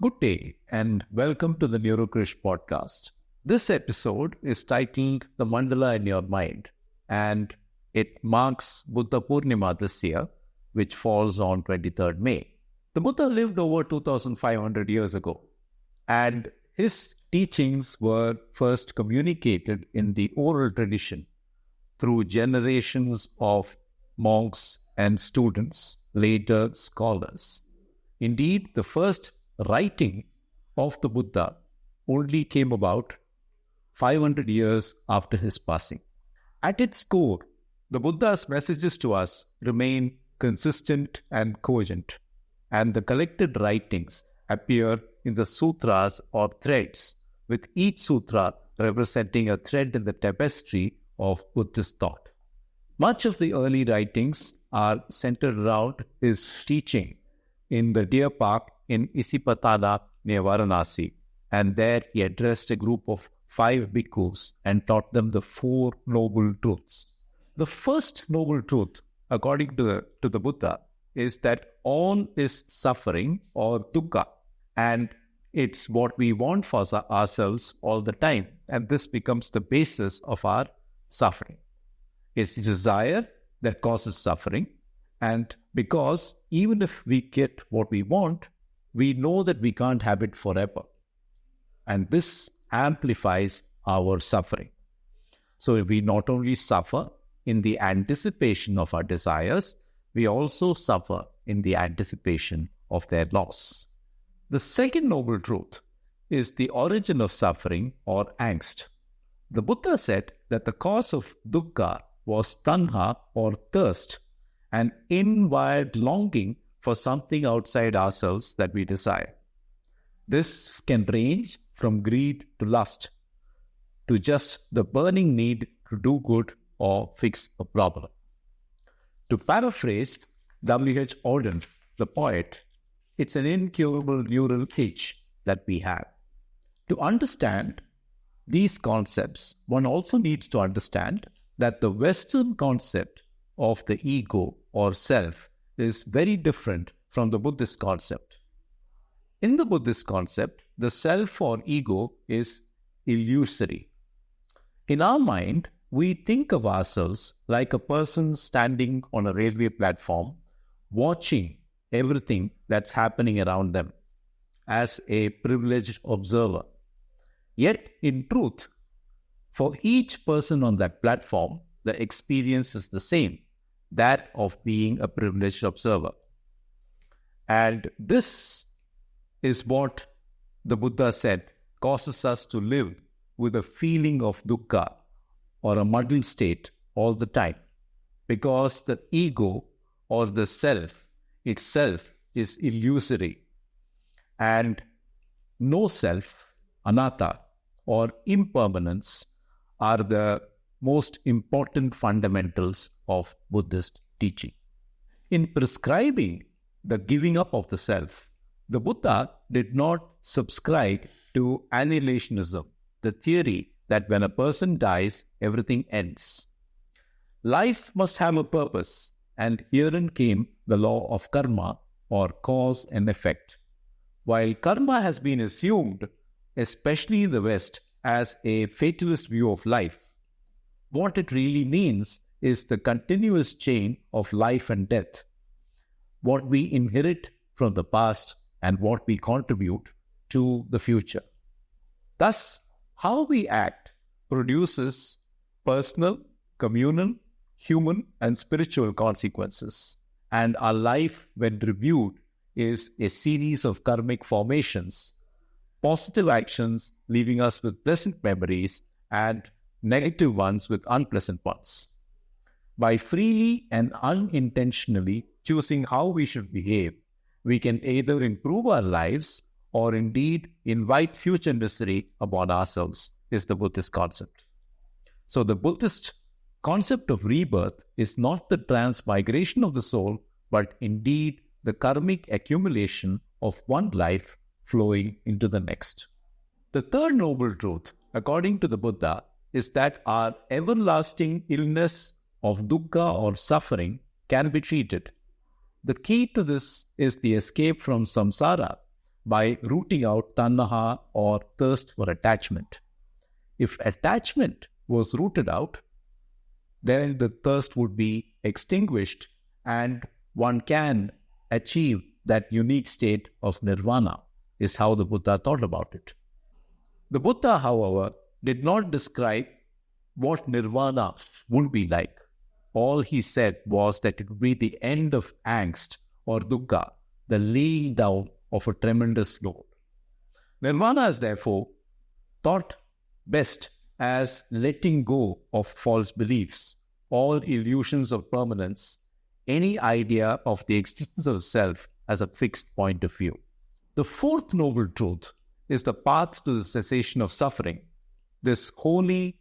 Good day and welcome to the Neurokrish podcast. This episode is titled The Mandala in Your Mind, and it marks Buddha Purnima this year, which falls on 23rd May. The Buddha lived over 2500 years ago, and his teachings were first communicated in the oral tradition through generations of monks and students, later scholars. Indeed, the first writing of the Buddha only came about 500 years after his passing. At its core, the Buddha's messages to us remain consistent and cogent, and the collected writings appear in the sutras or threads, with each sutra representing a thread in the tapestry of Buddhist thought. Much of the early writings are centered around his teaching in the deer park in Isipatana near Varanasi, and there he addressed a group of 5 bhikkhus and taught them the 4 noble truths. The first noble truth, according to the Buddha, is that all is suffering or dukkha, and it's what we want for ourselves all the time, and this becomes the basis of our suffering. It's desire that causes suffering, and because even if we get what we want, we know that we can't have it forever. And this amplifies our suffering. So we not only suffer in the anticipation of our desires, we also suffer in the anticipation of their loss. The second noble truth is the origin of suffering or angst. The Buddha said that the cause of dukkha was tanha or thirst, an inward longing for something outside ourselves that we desire. This can range from greed to lust, to just the burning need to do good or fix a problem. To paraphrase W.H. Auden, the poet, it's an incurable neural itch that we have. To understand these concepts, one also needs to understand that the Western concept of the ego or self is very different from the Buddhist concept. In the Buddhist concept, the self or ego is illusory. In our mind, we think of ourselves like a person standing on a railway platform, watching everything that's happening around them as a privileged observer. Yet, in truth, for each person on that platform, the experience is the same, that of being a privileged observer. And this is what the Buddha said causes us to live with a feeling of dukkha or a muddled state all the time, because the ego or the self itself is illusory, and no self, anatta, or impermanence are the most important fundamentals of Buddhist teaching. In prescribing the giving up of the self, the Buddha did not subscribe to annihilationism, the theory that when a person dies, everything ends. Life must have a purpose, and herein came the law of karma, or cause and effect. While karma has been assumed, especially in the West, as a fatalist view of life, what it really means is the continuous chain of life and death, what we inherit from the past and what we contribute to the future. Thus, how we act produces personal, communal, human, and spiritual consequences, and our life, when reviewed, is a series of karmic formations, positive actions leaving us with pleasant memories and negative ones with unpleasant ones. By freely and unintentionally choosing how we should behave, we can either improve our lives or indeed invite future misery upon ourselves, is the Buddhist concept. So the Buddhist concept of rebirth is not the transmigration of the soul, but indeed the karmic accumulation of one life flowing into the next. The third noble truth, according to the Buddha, is that our everlasting illness of dukkha or suffering can be treated. The key to this is the escape from samsara, by rooting out tanha or thirst for attachment. If attachment was rooted out, then the thirst would be extinguished and one can achieve that unique state of nirvana, is how the Buddha thought about it. The Buddha, however, did not describe what nirvana would be like. All he said was that it would be the end of angst or dukkha, the laying down of a tremendous load. Nirvana is therefore thought best as letting go of false beliefs, all illusions of permanence, any idea of the existence of self as a fixed point of view. The fourth noble truth is the path to the cessation of suffering. This holy,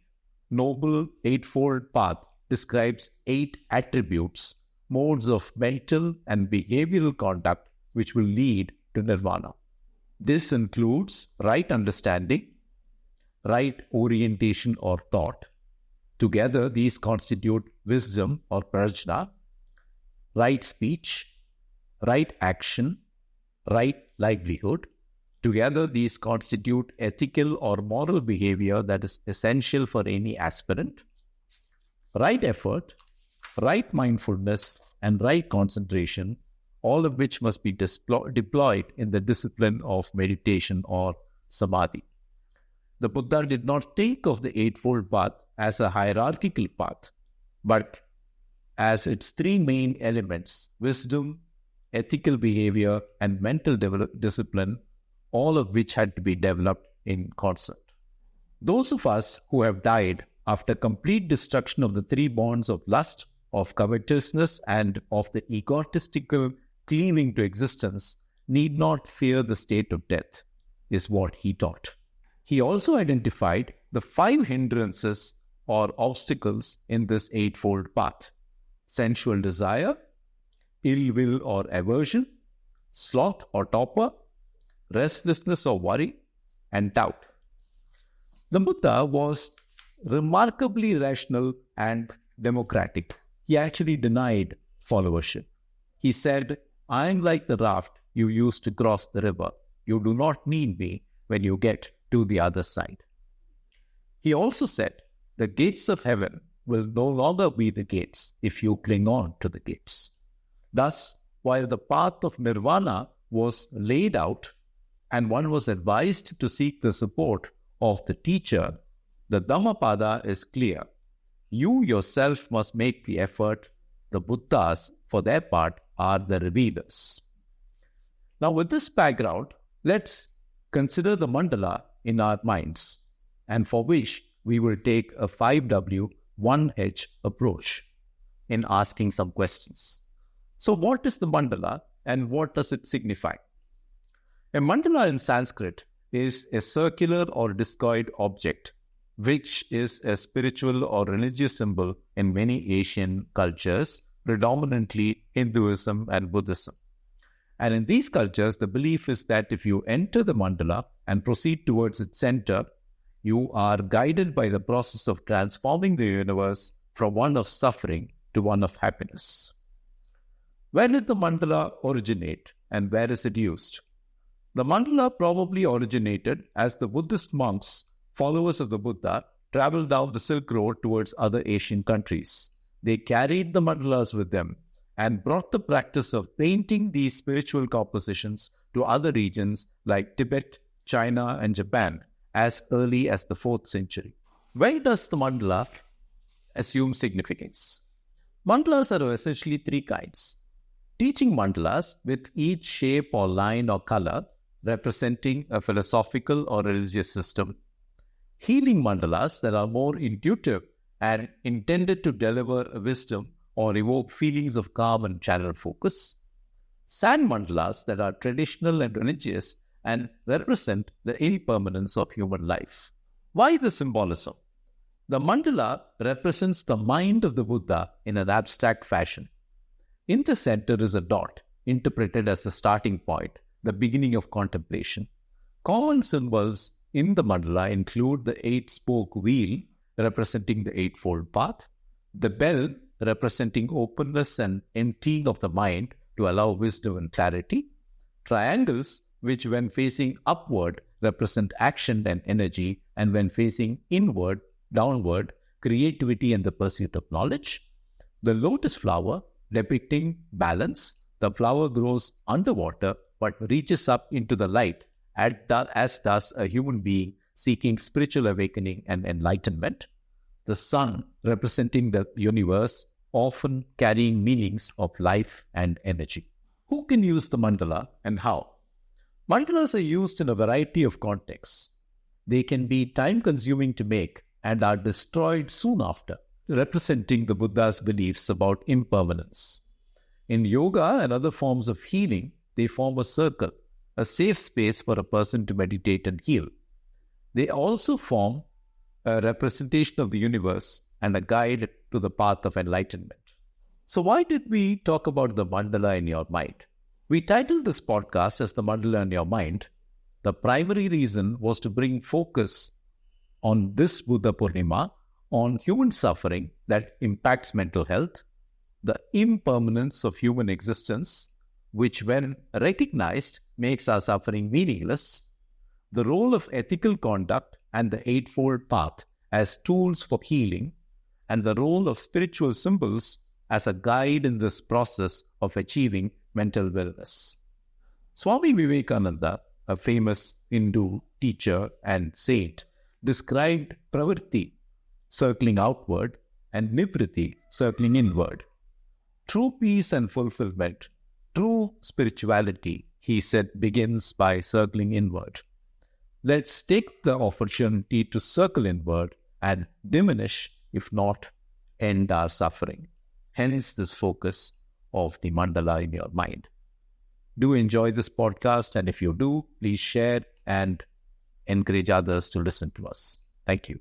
noble, eightfold path describes 8 attributes, modes of mental and behavioral conduct which will lead to nirvana. This includes right understanding, right orientation or thought. Together, these constitute wisdom or prajna, right speech, right action, right livelihood. Together, these constitute ethical or moral behavior that is essential for any aspirant. Right effort, right mindfulness, and right concentration, all of which must be deployed in the discipline of meditation or samadhi. The Buddha did not think of the Eightfold Path as a hierarchical path, but as its 3 main elements: wisdom, ethical behavior, and mental discipline, all of which had to be developed in concert. Those of us who have died after complete destruction of the 3 bonds of lust, of covetousness, and of the egotistical cleaving to existence need not fear the state of death, is what he taught. He also identified the 5 hindrances or obstacles in this eightfold path: sensual desire, ill will or aversion, sloth or torpor, restlessness or worry, and doubt. The Buddha was remarkably rational and democratic. He actually denied followership. He said, "I am like the raft you used to cross the river. You do not need me when you get to the other side." He also said, "The gates of heaven will no longer be the gates if you cling on to the gates." Thus, while the path of nirvana was laid out and one was advised to seek the support of the teacher, the Dhammapada is clear. You yourself must make the effort. The Buddhas, for their part, are the revealers. Now, with this background, let's consider the mandala in our minds, and for which we will take a 5W, 1H approach in asking some questions. So, what is the mandala and what does it signify? A mandala in Sanskrit is a circular or discoid object, which is a spiritual or religious symbol in many Asian cultures, predominantly Hinduism and Buddhism. And in these cultures, the belief is that if you enter the mandala and proceed towards its center, you are guided by the process of transforming the universe from one of suffering to one of happiness. Where did the mandala originate and where is it used? The mandala probably originated as the Buddhist monks, followers of the Buddha, traveled down the Silk Road towards other Asian countries. They carried the mandalas with them and brought the practice of painting these spiritual compositions to other regions like Tibet, China, and Japan as early as the 4th century. Where does the mandala assume significance? Mandalas are essentially 3 kinds. Teaching mandalas with each shape or line or color representing a philosophical or religious system. Healing mandalas that are more intuitive and intended to deliver a wisdom or evoke feelings of calm and channel focus. Sand mandalas that are traditional and religious and represent the impermanence of human life. Why the symbolism? The mandala represents the mind of the Buddha in an abstract fashion. In the center is a dot, interpreted as the starting point, the beginning of contemplation. Common symbols in the mandala include the 8-spoke wheel, representing the Eightfold Path, the bell, representing openness and emptying of the mind to allow wisdom and clarity, triangles, which when facing upward represent action and energy, and when facing inward, downward, creativity and the pursuit of knowledge. The lotus flower depicting balance. The flower grows underwater but reaches up into the light, as does a human being seeking spiritual awakening and enlightenment. The sun representing the universe, often carrying meanings of life and energy. Who can use the mandala and how? Mandalas are used in a variety of contexts. They can be time-consuming to make and are destroyed soon after, representing the Buddha's beliefs about impermanence. In yoga and other forms of healing, they form a circle, a safe space for a person to meditate and heal. They also form a representation of the universe and a guide to the path of enlightenment. So why did we talk about the mandala in your mind? We titled this podcast as The Mandala in Your Mind. The primary reason was to bring focus on this Buddha Purnima on human suffering that impacts mental health, the impermanence of human existence, which when recognized makes our suffering meaningless, the role of ethical conduct and the Eightfold Path as tools for healing, and the role of spiritual symbols as a guide in this process of achieving mental wellness. Swami Vivekananda, a famous Hindu teacher and saint, described pravritti, circling outward, and nivritti, circling inward. True peace and fulfillment, true spirituality, he said, begins by circling inward. Let's take the opportunity to circle inward and diminish, if not end our suffering. Hence this focus of the mandala in your mind. Do enjoy this podcast, and if you do, please share and encourage others to listen to us. Thank you.